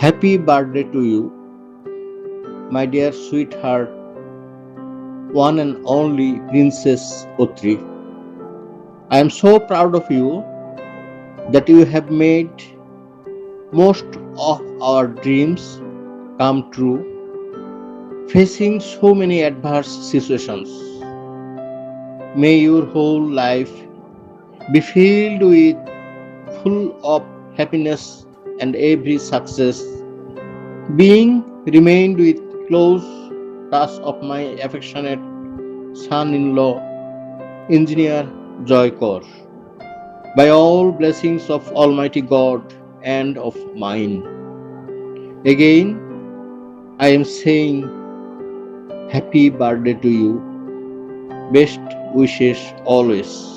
Happy birthday to you, my dear sweetheart, one and only Princess Otri. I am so proud of you that you have made most of our dreams come true, facing so many adverse situations. May your whole life be filled with full of happiness and every success being remained with close touch of my affectionate son-in-law, Engineer Joy Kaur. By all blessings of Almighty God and of mine. Again, I am saying happy birthday to you. Best wishes always.